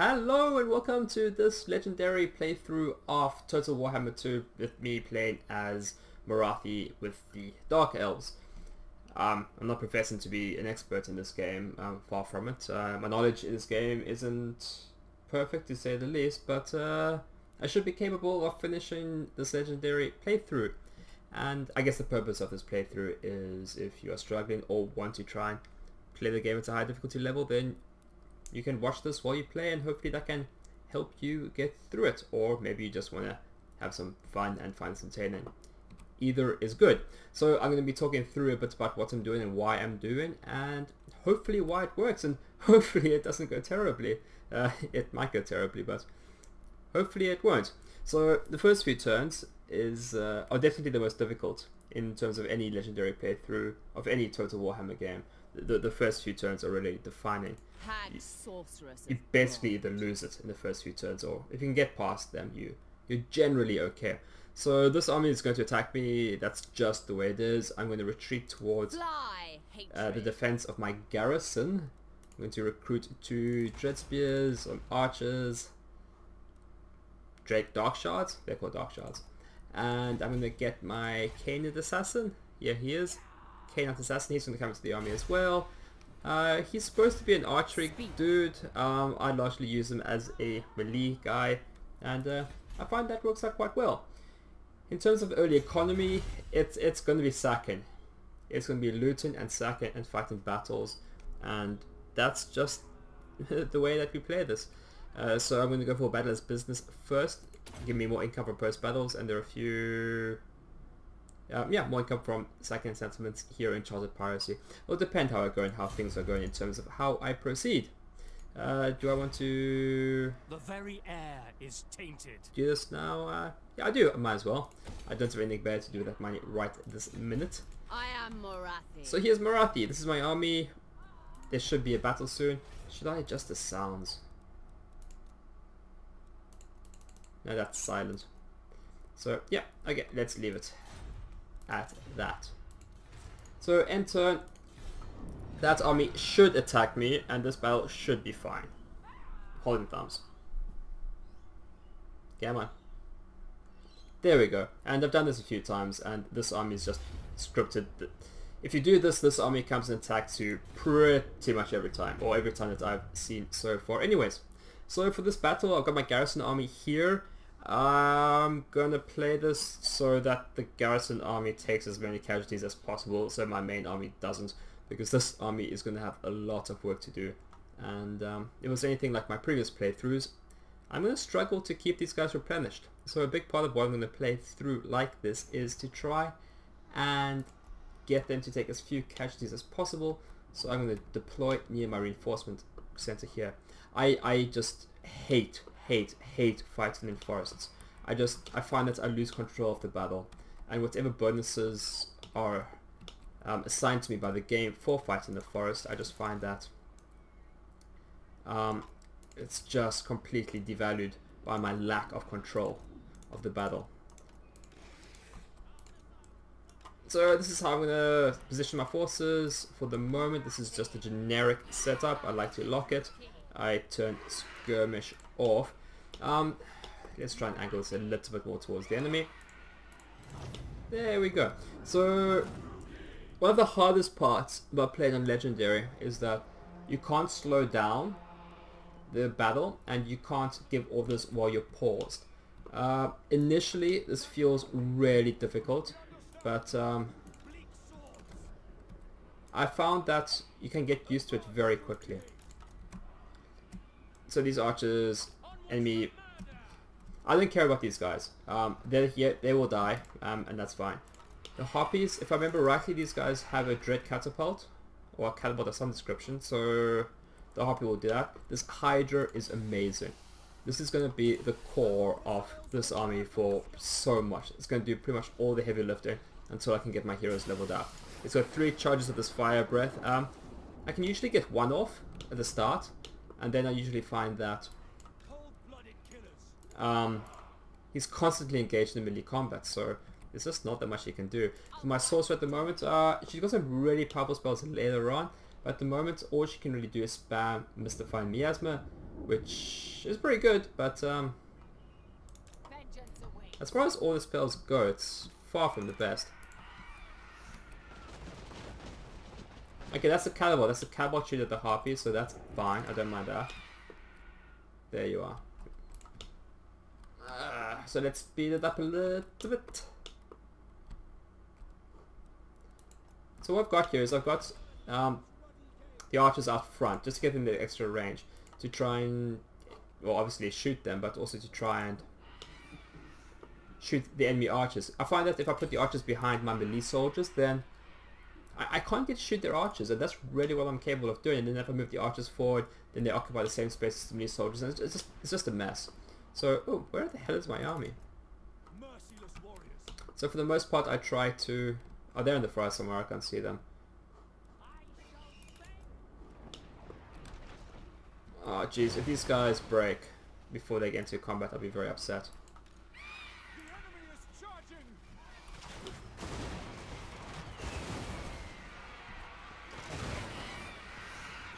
Hello and welcome to this legendary playthrough of Total Warhammer 2 with me playing as Marathi with the Dark Elves. I'm not professing to be an expert in this game, far from it. My knowledge in this game isn't perfect to say the least, but I should be capable of finishing this legendary playthrough. And I guess the purpose of this playthrough is if you are struggling or want to try and play the game at a high difficulty level, then you can watch this while you play and hopefully that can help you get through it, or maybe you just want to have some fun and find this entertaining. Either is good. So I'm going to be talking through a bit about what I'm doing and why I'm doing, and hopefully why it works, and hopefully it doesn't go terribly. It might go terribly, but hopefully it won't. So the first few turns are definitely the most difficult in terms of any legendary playthrough of any Total Warhammer game. The first few turns are really defining. You basically either lose it in the first few turns, or if you can get past them, you're generally okay. So this army is going to attack me. That's just the way it is. I'm going to retreat towards the defense of my garrison. I'm going to recruit 2 dread spears on archers, dark shards. They're called dark shards. And I'm going to get my Canid assassin. Yeah, he is. Canid assassin. He's going to come into the army as well. He's supposed to be an archery dude. I largely use him as a melee guy, and I find that works out quite well. In terms of early economy, it's going to be sacking. It's going to be looting and sacking and fighting battles, and that's just the way that we play this. So I'm going to go for battle as business first. Give me more income from post battles, and there are a few... more income from sacking settlements here in Chartered Piracy. It'll depend how I go and how things are going in terms of how I proceed. Do I want to... The very air is tainted. Do this now? Yeah, I do. I might as well. I don't have anything better to do with that money right this minute. I am Marathi. So here's Marathi. This is my army. There should be a battle soon. Should I adjust the sounds? No, that's silent. So yeah, okay, let's leave it at that. So end turn, that army should attack me and this battle should be fine. Holding thumbs. Come on. There we go. And I've done this a few times, and this army is just scripted. If you do this, this army comes and attacks you pretty much every time, or every time that I've seen so far. Anyways, so for this battle, I've got my garrison army here. I'm gonna play this so that the garrison army takes as many casualties as possible, so my main army doesn't, because this army is gonna have a lot of work to do. And if it was anything like my previous playthroughs, I'm gonna struggle to keep these guys replenished. So a big part of what I'm gonna play through like this is to try and get them to take as few casualties as possible. So I'm gonna deploy near my reinforcement center here. I just hate fighting in forests. I find that I lose control of the battle, and whatever bonuses are assigned to me by the game for fighting the forest, I just find that it's just completely devalued by my lack of control of the battle. So this is how I'm going to position my forces. For the moment, this is just a generic setup. I like to lock it. I turn skirmish off. Let's try and angle this a little bit more towards the enemy. There we go. So one of the hardest parts about playing on Legendary is that you can't slow down the battle and you can't give orders while you're paused. Initially this feels really difficult, but I found that you can get used to it very quickly. So these archers, enemy, I don't care about these guys. They're here, they will die, and that's fine. The Harpies, if I remember rightly, these guys have a dread catapult, or a catapult of some description, so the Harpy will do that. This Hydra is amazing. This is going to be the core of this army for so much. It's going to do pretty much all the heavy lifting until I can get my heroes leveled up. It's got 3 charges of this fire breath. I can usually get 1 off at the start, and then I usually find that he's constantly engaged in melee combat, so there's just not that much he can do. So my sorcerer at the moment, she's got some really powerful spells later on, but at the moment all she can really do is spam Mystifying Miasma, which is pretty good, but Vengeance awaits. as far as all the spells go, it's far from the best. Okay, that's the cannibal. That's the cannibal treated the harpy, so that's fine. I don't mind that. There you are. So let's speed it up a little bit. So what I've got here is I've got the archers out front, just to give them the extra range to try and, well, obviously shoot them, but also to try and shoot the enemy archers. I find that if I put the archers behind my melee soldiers, then I can't get to shoot their archers, and that's really what I'm capable of doing. And then if I move the archers forward, then they occupy the same space as the melee soldiers, and it's just a mess. So, oh, where the hell is my army? Merciless warriors. So for the most part, I try to... Oh, they're in the fire somewhere. I can't see them. Oh, jeez. If these guys break before they get into combat, I'll be very upset. The enemy is charging.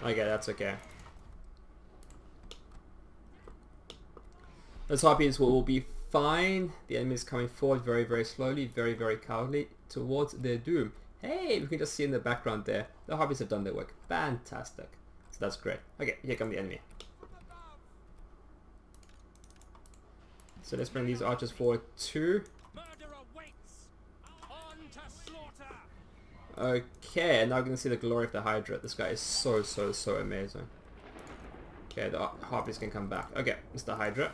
Okay, that's okay. Those harpies will be fine. The enemy is coming forward very, very slowly, very, very cowardly towards their doom. Hey, we can just see in the background there. The harpies have done their work. Fantastic. So that's great. Okay, here come the enemy. So let's bring these archers forward too. Murder awaits. On to slaughter. Okay, and now we're going to see the glory of the Hydra. This guy is so, so, so amazing. Okay, the harpies can come back. Okay, Mr. Hydra.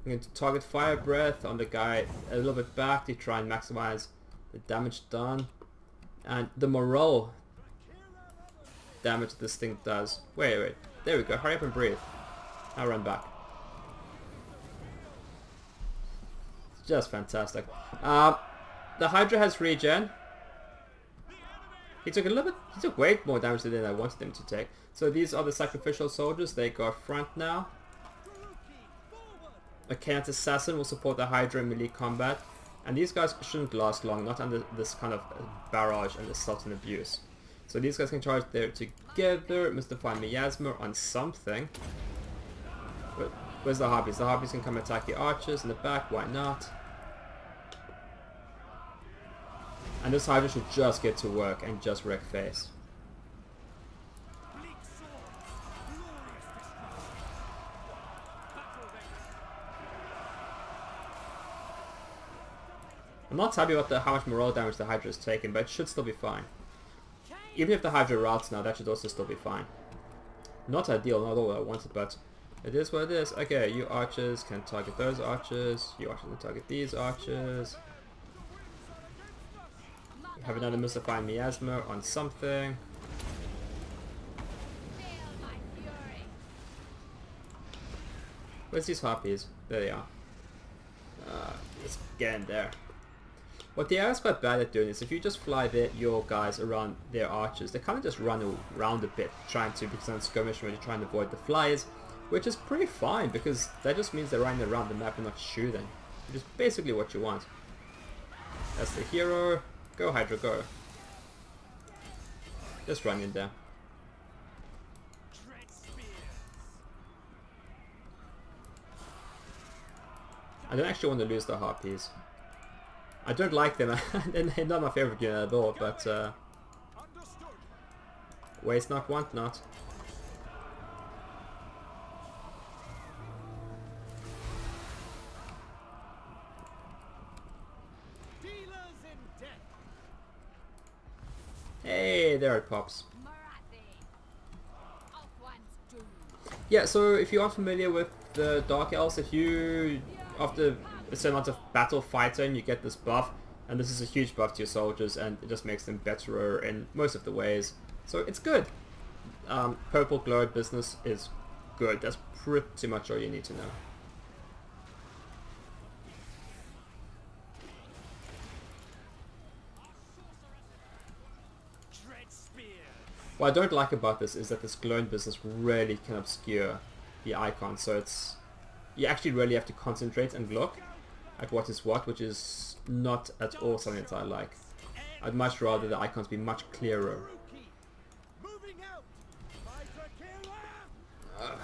I'm going to target Fire Breath on the guy a little bit back to try and maximize the damage done. And the morale damage this thing does. Wait. There we go. Hurry up and breathe. I'll run back. It's just fantastic. The Hydra has regen. He took way more damage than I wanted him to take. So these are the sacrificial soldiers. They go front now. A Chaos Assassin will support the Hydra in melee combat. And these guys shouldn't last long, not under this kind of barrage and assault and abuse. So these guys can charge there together. Mystify Miasma on something. Where's the Harpies? The Harpies can come attack the archers in the back, why not? And this Hydra should just get to work and just wreck face. Bleak sword. Glorious destruction. Battle veins. I'm not happy about how much morale damage the Hydra has taken, but it should still be fine. Even if the Hydra routes now, that should also still be fine. Not ideal, not all I wanted, but it is what it is. Okay, you archers can target those archers. You archers can target these archers. You have another Mystifying Miasma on something. Feel my fury. Where's these harpies? There they are. Let's get in there. What the AI's quite bad at doing is if you just fly your guys around their archers, they kind of just run around a bit, trying to, because on skirmish when you're trying to avoid the flyers, which is pretty fine because that just means they're running around the map and not shooting, which is basically what you want. That's the hero. Go Hydra, go. Just run in there. Tread spears. I don't actually want to lose the harpies. I don't like them, and they're not my favorite unit at all, but Understood. waste not, want not. Dealers in death. Hey, there it pops. Marathi. Of one's doom. Yeah, so if you aren't familiar with the Dark Elves, if you, after a certain amount of battle fighting, you get this buff, and this is a huge buff to your soldiers, and it just makes them better in most of the ways. So it's good. Purple glow business is good. That's pretty much all you need to know. Tread spears. What I don't like about this is that this glowing business really can obscure the icon, so it's, you actually really have to concentrate and look at what is what, which is not at all something that I like. I'd much rather the icons be much clearer. Moving out. Hydra killer.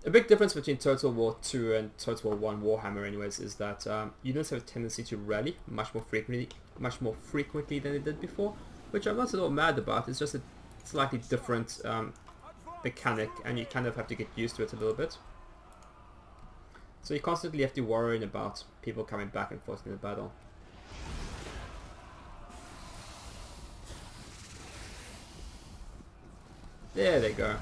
A big difference between Total War 2 and Total War 1 Warhammer anyways is that units have a tendency to rally much more frequently than they did before, which I'm not at all mad about. It's just a slightly different mechanic, and you kind of have to get used to it a little bit. So you constantly have to worry about people coming back and forth in the battle. There they go.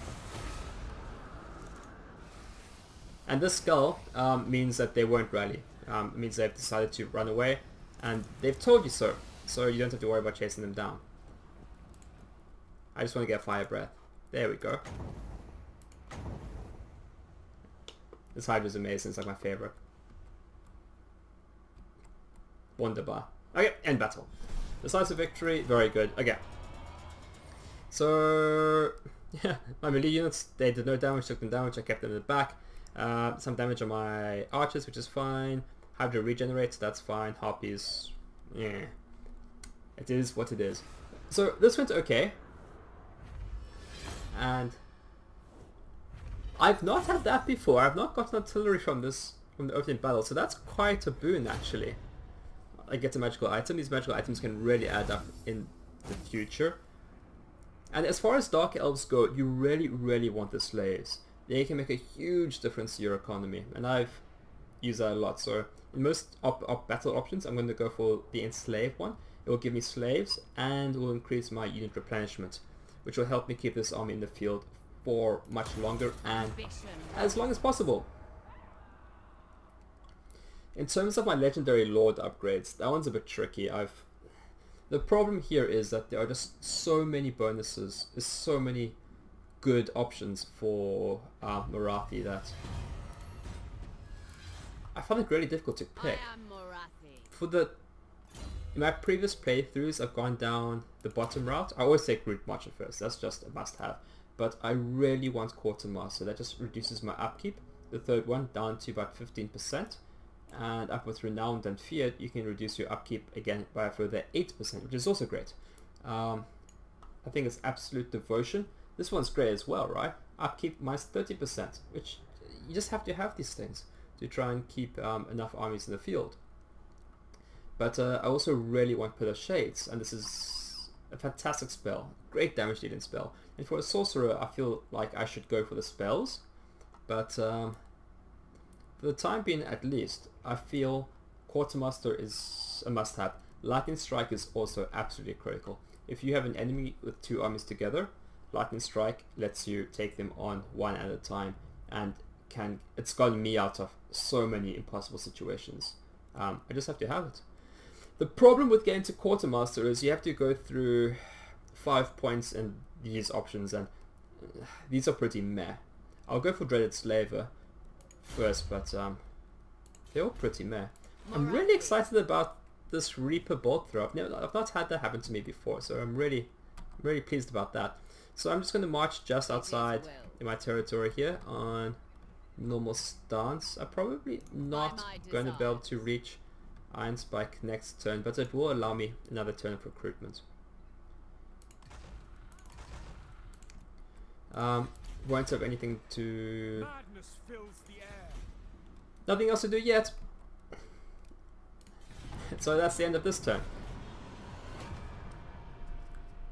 And this skull means that they won't rally. It means they've decided to run away, and they've told you so. So you don't have to worry about chasing them down. I just want to get fire breath. There we go. This Hydra is amazing. It's like my favorite. Wonderbar. Okay, end battle. Decisive victory. Very good. Okay. So yeah, my melee units, they did no damage, took them damage, I kept them in the back. Some damage on my archers, which is fine. Hydra regenerates, that's fine. Harpies, yeah. It is what it is. So this went okay. And I've not had that before. I've not gotten artillery from the opening battle, so that's quite a boon actually. I get a magical item. These magical items can really add up in the future. And as far as Dark Elves go, you really want the slaves. They can make a huge difference to your economy, and I've used that a lot. So in most battle options, I'm going to go for the Enslave one. It will give me slaves and will increase my unit replenishment, which will help me keep this army in the field for much longer and as long as possible. In terms of my Legendary Lord upgrades, that one's a bit tricky. The problem here is that there are just so many bonuses, there's so many good options for Marathi that I found it really difficult to pick. In my previous playthroughs, I've gone down the bottom route. I always take Route Marcher first, that's just a must-have. But I really want Quartermaster, that just reduces my upkeep. The third one down to about 15%. And up with Renowned and Feared, you can reduce your upkeep again by a further 8%, which is also great. I think it's Absolute Devotion. This one's great as well, right? Upkeep minus 30%, which you just have to have these things to try and keep enough armies in the field. But I also really want Pillar Shades, and this is a fantastic spell, great damage dealing spell. And for a sorcerer, I feel like I should go for the spells, but for the time being at least, I feel Quartermaster is a must-have. Lightning Strike is also absolutely critical. If you have an enemy with two armies together, Lightning Strike lets you take them on one at a time, and it's gotten me out of so many impossible situations. I just have to have it. The problem with getting to Quartermaster is you have to go through 5 points in these options, and these are pretty meh. I'll go for Dreaded Slaver first, but they're all pretty meh. I'm really excited about this Reaper Bolt Throw. I've not had that happen to me before, so I'm really pleased about that. So I'm just going to march just outside in my territory here on normal stance. I'm probably not going to be able to reach Iron Spike next turn, but it will allow me another turn of recruitment. Won't have anything to... Madness fills the air. Nothing else to do yet. So that's the end of this turn.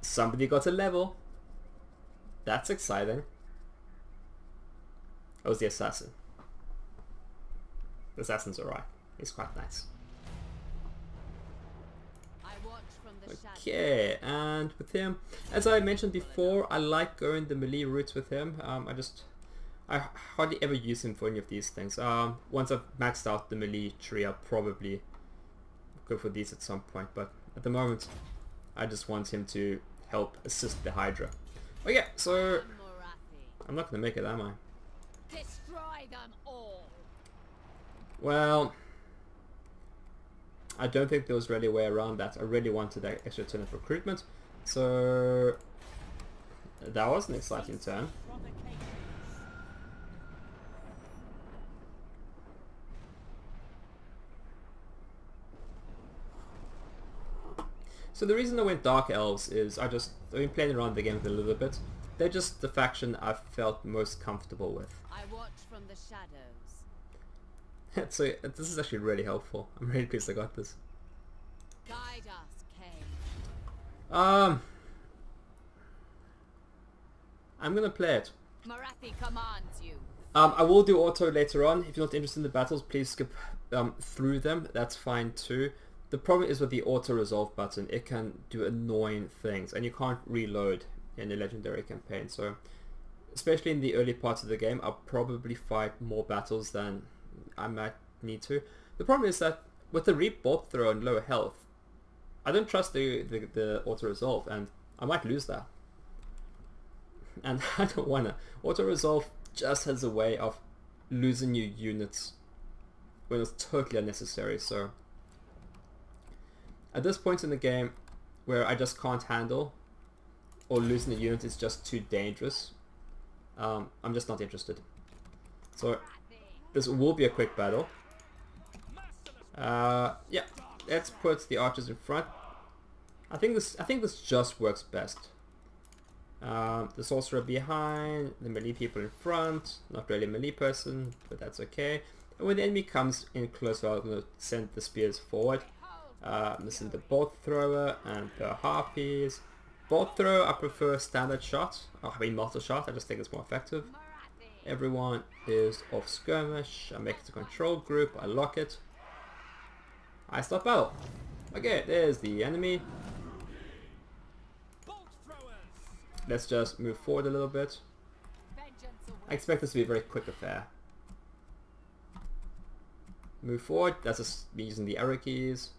Somebody got a level. That's exciting. That was the assassin. The assassin's alright. He's quite nice. Okay, and with him, as I mentioned before, I like going the melee routes with him. I hardly ever use him for any of these things. Once I've maxed out the melee tree, I'll probably go for these at some point, but at the moment I just want him to help assist the Hydra. Okay, so I'm not gonna make it, am I? Destroy them all. Well, I don't think there was really a way around that. I really wanted that extra turn of recruitment, so that was an exciting turn. So the reason I went Dark Elves is I've been playing around the game a little bit, they're just the faction I've felt most comfortable with. I watch from the shadows. So this is actually really helpful. I'm really pleased I got this. Guide us, Kane. I'm gonna play it. Marathi commands you. I will do auto later on. If you're not interested in the battles, please skip through them. That's fine too. The problem is with the auto resolve button, it can do annoying things, and you can't reload in a legendary campaign. So, especially in the early parts of the game, I'll probably fight more battles than I might need to. The problem is that with the Reap Bolt Throw and low health, I don't trust the auto resolve, and I might lose that. And I don't wanna. Auto resolve just has a way of losing you units when it's totally unnecessary. So at this point in the game where I just can't handle, or losing a unit is just too dangerous, I'm just not interested. So this will be a quick battle. Yeah, let's put the archers in front. I think this just works best. The sorcerer behind, the melee people in front. Not really a melee person, but that's okay. And when the enemy comes in close, I'm going to send the spears forward. I'm going to send the bolt thrower and the harpies. Bolt thrower, I prefer standard shot. I mean multi shot, I just think it's more effective. Everyone is off skirmish. I make it a control group, I lock it. I start battle. Okay, there's the enemy. Let's just move forward a little bit. I expect this to be a very quick affair. Move forward, that's just me using the arrow keys.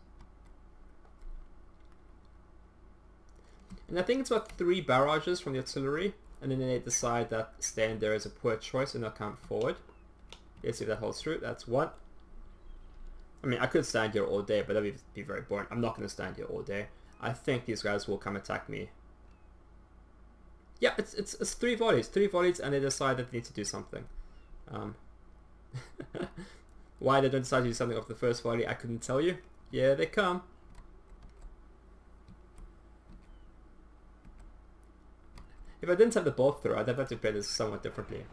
And I think it's about 3 barrages from the artillery, and then they decide that staying there is a poor choice and they'll come forward. Let's see if that holds true. That's 1. I mean, I could stand here all day, but that would be very boring. I'm not going to stand here all day. I think these guys will come attack me. Yeah, it's 3 volleys, and they decide that they need to do something. Why they don't decide to do something off the first volley, I couldn't tell you. Yeah, they come. If I didn't have the bolt throw, I'd have to play this somewhat differently.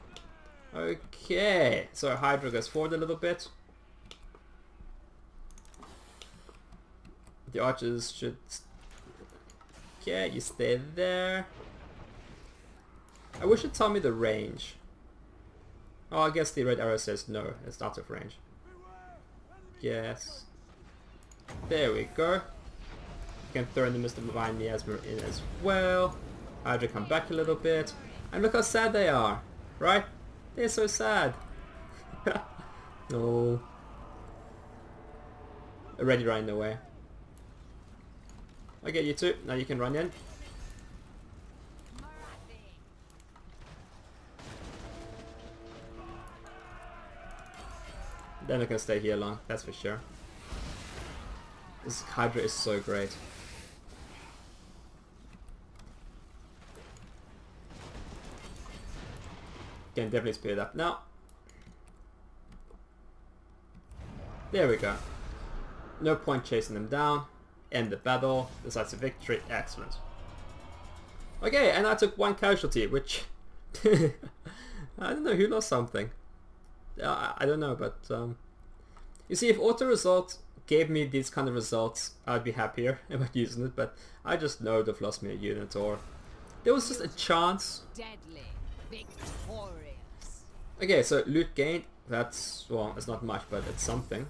Okay, so Hydra goes forward a little bit. The archers should... Okay, you stay there. I wish it told me the range. Oh, I guess the red arrow says no, it's out of range. Yes. There we go. You can throw in the Mr. Divine Miasma in as well. Hydra come back a little bit. And look how sad they are, right? They're so sad. No. Already running away. Okay, you two, now you can run in. They're not gonna stay here long, that's for sure. This Hydra is so great. Can definitely speed it up now. There we go. No point chasing them down. End the battle. Decisive victory. Excellent. Okay, and I took 1 casualty, which... I don't know who lost something. I don't know, but you see, if auto result gave me these kind of results, I'd be happier about using it, but I just know they've lost me a unit, or there was just a chance. Deadly, victorious. Okay, so loot gained, that's, well, it's not much, but it's something.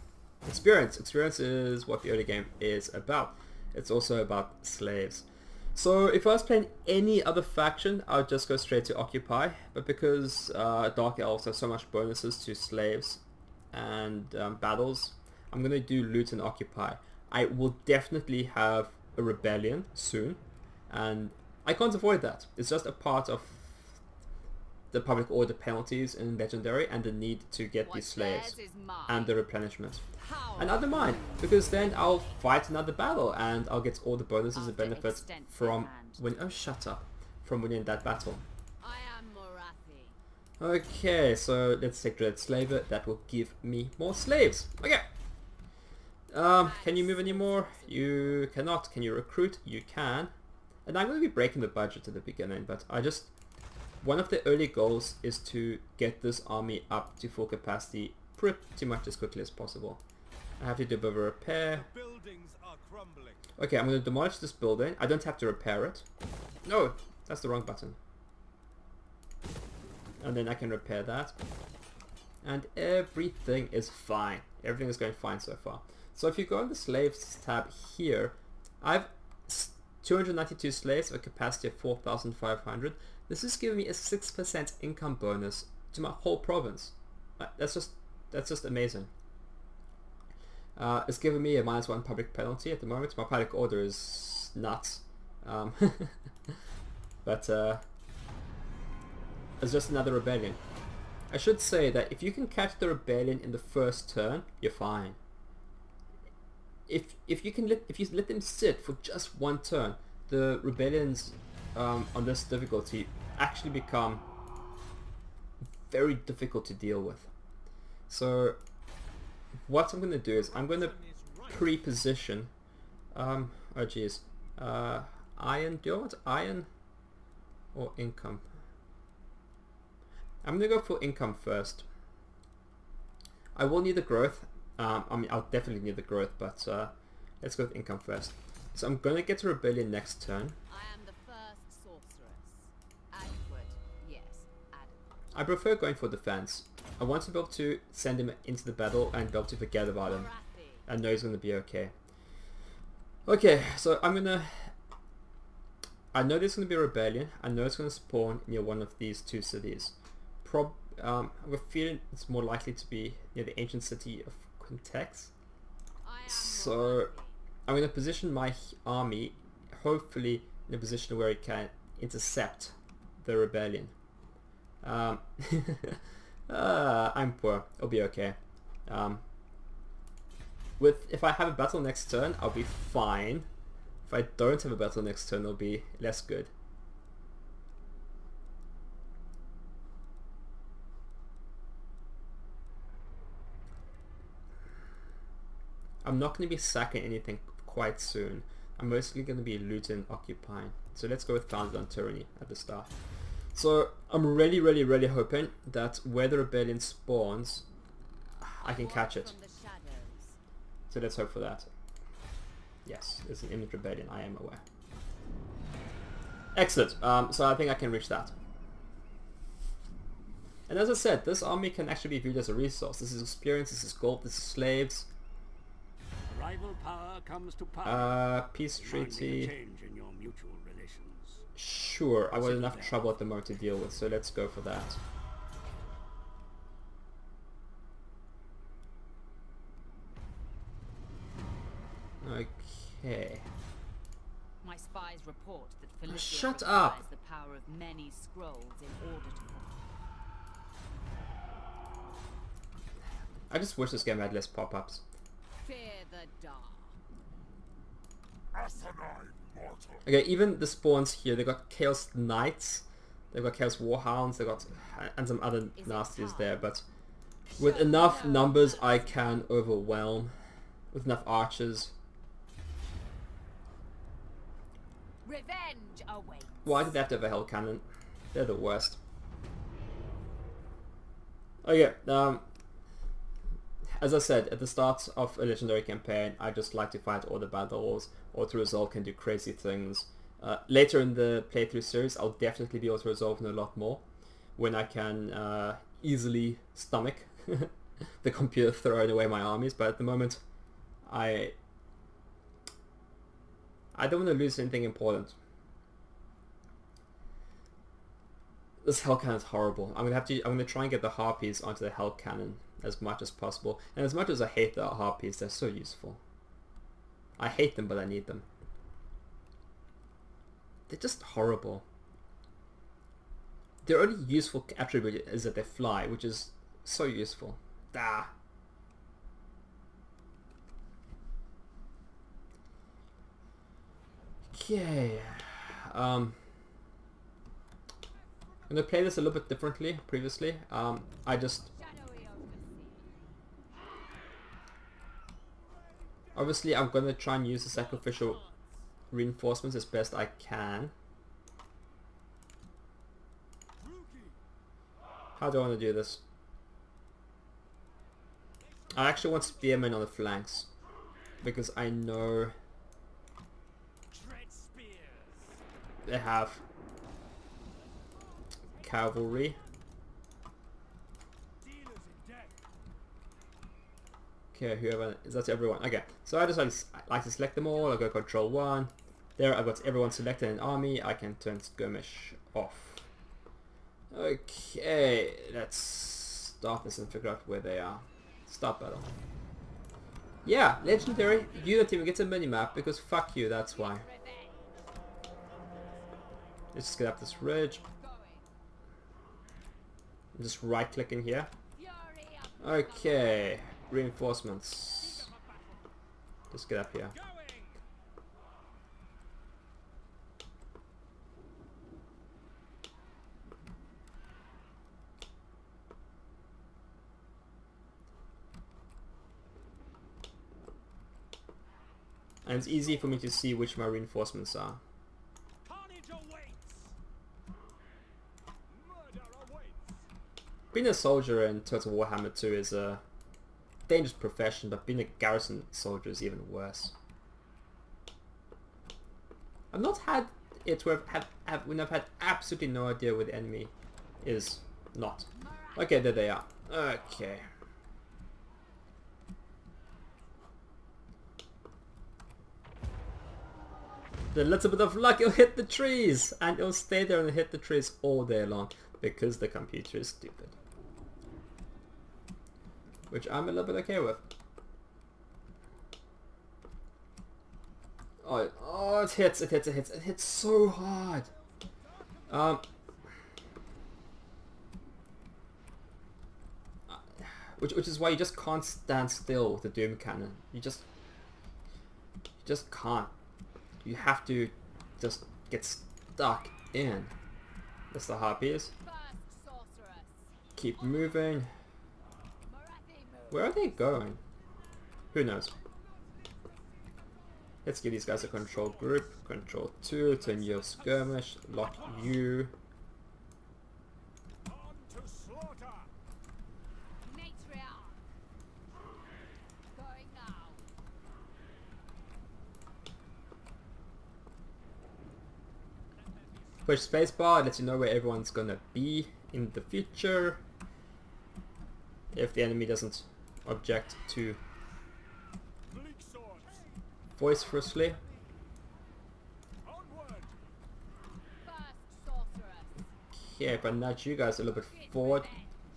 Experience is what the early game is about. It's also about slaves. So if I was playing any other faction, I would just go straight to Occupy, but because Dark Elves have so much bonuses to slaves and battles, I'm going to do Loot and Occupy. I will definitely have a rebellion soon, and I can't avoid that. It's just a part of the public order penalties in Legendary and the need to get these slaves and the replenishment. And I don't mind, because then I'll fight another battle and I'll get all the bonuses and benefits from from winning that battle. I am Marathi. Okay, so let's take Dread Slaver. That will give me more slaves. Okay. Can you move anymore? You cannot. Can you recruit? You can. And I'm going to be breaking the budget at the beginning, but I just one of the early goals is to get this army up to full capacity pretty much as quickly as possible. I have to do a bit of a repair. Buildings are crumbling. Okay, I'm going to demolish this building. I don't have to repair it. No, that's the wrong button. And then I can repair that. And everything is fine. Everything is going fine so far. So if you go on the slaves tab here, I have 292 slaves with a capacity of 4,500. This is giving me a 6% income bonus to my whole province. That's just amazing. It's giving me a -1 public penalty at the moment. My public order is nuts. But it's just another rebellion. I should say that if you can catch the rebellion in the first turn, you're fine. If you let them sit for just one turn, the rebellions on this difficulty actually become very difficult to deal with. So what I'm going to do is I'm going to pre-position oh geez, iron. Do you want iron or income? I'm going to go for income first. I will need the growth. I mean, I'll definitely need the growth, but let's go with income first. So I'm going to get to rebellion next turn. I am the first sorceress. Adequate, yes, adequate. I prefer going for defense. I want to be able to send him into the battle and be able to forget about him. Morathi. I know he's going to be okay. Okay, so I'm going to... I know there's going to be a rebellion. I know it's going to spawn near one of these two cities. I have a feeling it's more likely to be near the ancient city of Quintex. I am So Morathi. I'm going to position my army, hopefully in a position where it can intercept the rebellion. I'm poor. It'll be okay. If I have a battle next turn, I'll be fine. If I don't have a battle next turn, it'll be less good. I'm not going to be sacking anything quite soon. I'm mostly going to be looting and occupying. So let's go with Founded on Tyranny at the start. So I'm really hoping that where the rebellion spawns, I can catch it. From the shadows. So let's hope for that. Yes, it's an imminent rebellion, I am aware. Excellent. So I think I can reach that. And as I said, this army can actually be viewed as a resource. This is experience, this is gold, this is slaves. Rival power comes to power. Peace Demanding a treaty. change in your mutual relations. Sure, I got enough trouble at the moment to deal with, so let's go for that. Okay. My spies report that Felicia Shut requires up. the power of many scrolls in order to I just wish this game had less pop-ups. fear the dark. Okay, even the spawns here, they got Chaos Knights, they've got Chaos Warhounds, they got and some other nasties there, but with enough numbers I can overwhelm. With enough archers. Revenge awaits. Why did they have to have a hell cannon? They're the worst. Okay, as I said, at the start of a legendary campaign, I just like to fight all the battles. Auto-resolve can do crazy things. Later in the playthrough series, I'll definitely be auto-resolving a lot more. When I can easily stomach the computer throwing away my armies, but at the moment, I don't want to lose anything important. This hell cannon is horrible. I'm gonna try and get the harpies onto the hell cannon as much as possible. And as much as I hate the harpies, they're so useful. I hate them, but I need them. They're just horrible. Their only useful attribute is that they fly, which is so useful. Ah. Okay. I'm gonna play this a little bit differently previously. I just Shadowy overseer. obviously I'm gonna try and use the sacrificial reinforcements as best I can. How do I want to do this? I actually want spearmen on the flanks because I know they have cavalry. Okay, whoever is, that's everyone. Okay, so I just like to select them all. I go Control 1. There, I've got everyone selected in army. I can turn skirmish off. Okay, let's start this and figure out where they are. Start battle. Yeah, legendary. You don't even get a minimap because fuck you. That's why. Let's just get up this ridge. Just right click in here. Okay, reinforcements. Just get up here. And it's easy for me to see which my reinforcements are. Being a soldier in Total Warhammer 2 is a dangerous profession, but being a garrison soldier is even worse. I've not had it where when I've had absolutely no idea where the enemy is not. Okay, there they are. Okay. The little bit of luck, it'll hit the trees! And it'll stay there and hit the trees all day long because the computer is stupid. Which I'm a little bit okay with. Oh, it hits, it hits, it hits. It hits so hard. Which is why you just can't stand still with the Doom Cannon. You just can't. You have to just get stuck in. That's the harpies. Keep moving. Where are they going? Who knows? Let's give these guys a control group. Control 2, turn your skirmish, lock you. Push spacebar, lets you know where everyone's gonna be in the future. If the enemy doesn't object to vociferously. Okay, if I nudge you guys a little bit forward,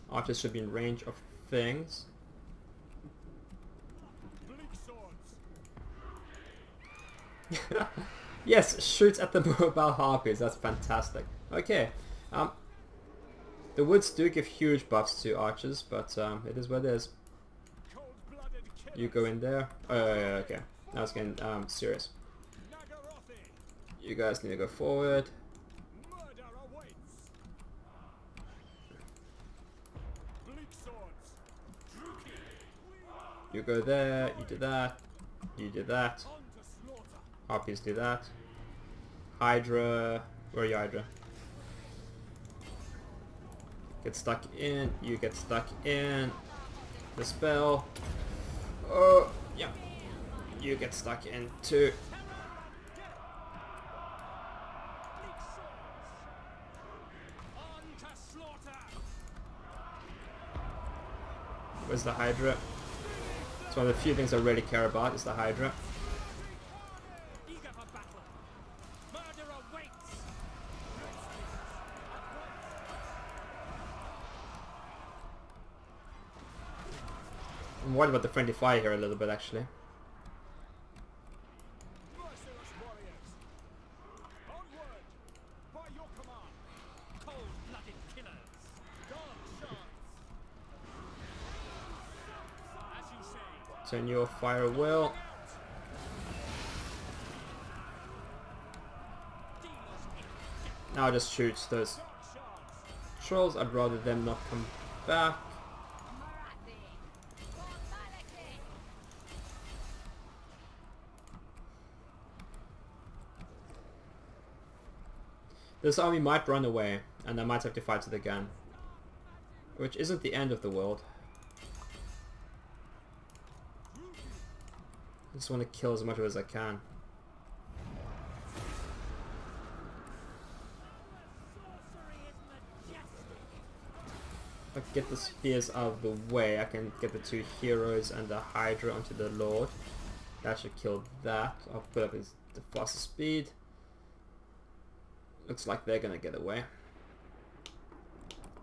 archers should be in range of things. Yes, shoot at the mobile harpies. That's fantastic. Okay, the woods do give huge buffs to archers, but it is what it is. You go in there. Okay, now it's getting serious. You guys need to go forward. You go there. You do that. You do that. Harpies do that. Hydra, where are you, Hydra? Get stuck in, you get stuck in. The spell. Oh, yeah. You get stuck in too. Where's the Hydra? It's one of the few things I really care about is the Hydra. I'm worried about the friendly fire here a little bit, actually. Turn your fire well. Now I just shoot those trolls. I'd rather them not come back. This army might run away, and I might have to fight it again. which isn't the end of the world. I just want to kill as much of it as I can. If I get the spears out of the way, I can get the 2 heroes and the Hydra onto the Lord. That should kill that. I'll put up his the fastest speed. Looks like they're gonna get away.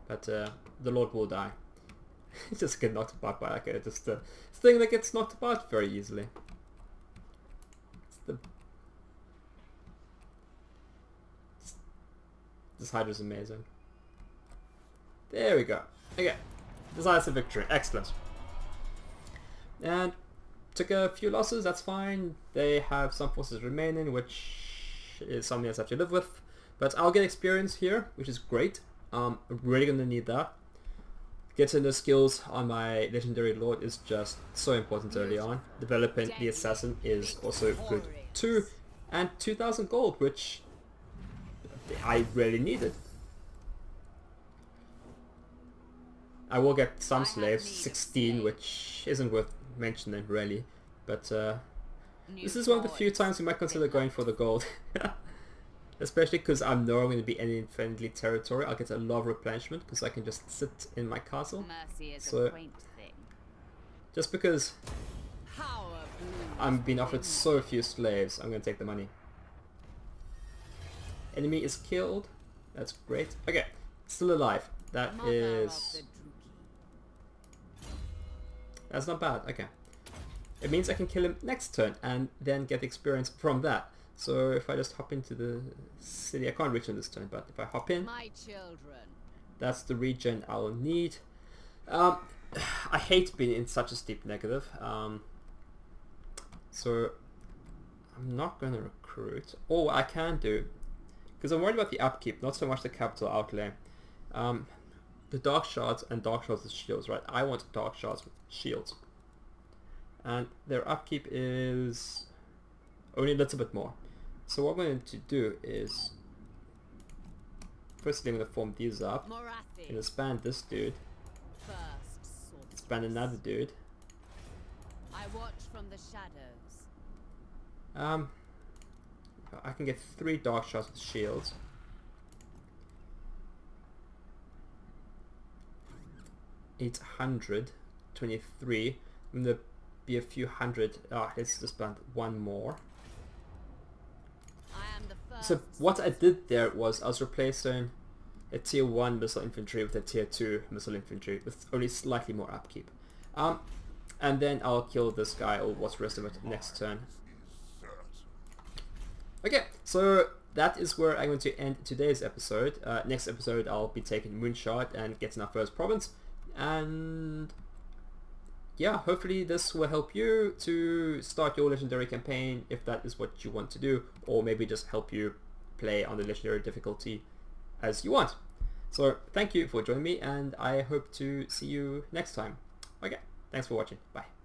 But the Lord will die. Just get knocked apart by like just a thing that gets knocked apart very easily. This Hydra's amazing. There we go. Okay. Decisive victory. Excellent. And took a few losses, that's fine. They have some forces remaining, which is something else I have to live with. But I'll get experience here, which is great. I'm really going to need that. Getting the skills on my legendary lord is just so important early on. Developing the assassin is also good too. And 2,000 gold, which I really needed. I will get some slaves, 16, which isn't worth mentioning really. But this is one of the few times we might consider going for the gold. Especially because I know I'm going to be in friendly territory. I'll get a lot of replenishment because I can just sit in my castle. So just because I'm being offered so few slaves, I'm going to take the money. Enemy is killed. That's great. Okay, still alive. That is... That's not bad. Okay. It means I can kill him next turn and then get experience from that. So if I just hop into the city, I can't reach him this turn, but if I hop in, that's the regen I'll need. I hate being in such a steep negative. So I'm not going to recruit. Or what I can do, because I'm worried about the upkeep, not so much the capital outlay. The dark shards and dark shards with shields, right? I want dark shards with shields. And their upkeep is only a little bit more. So what I'm going to do is, firstly I'm going to form these up, and expand this dude, expand another dude. I watch from the shadows. I can get 3 dark shards with shields. $823. I'm going to be a few hundred. Let's just spend 1 more. So what I did there was I was replacing a tier 1 missile infantry with a tier 2 missile infantry with only slightly more upkeep. And then I'll kill this guy or what's the rest of it next turn. Okay, so that is where I'm going to end today's episode. Next episode I'll be taking Moonshot and getting our first province. And yeah, hopefully this will help you to start your legendary campaign if that is what you want to do, or maybe just help you play on the legendary difficulty as you want. So thank you for joining me, and I hope to see you next time. Okay, thanks for watching. Bye.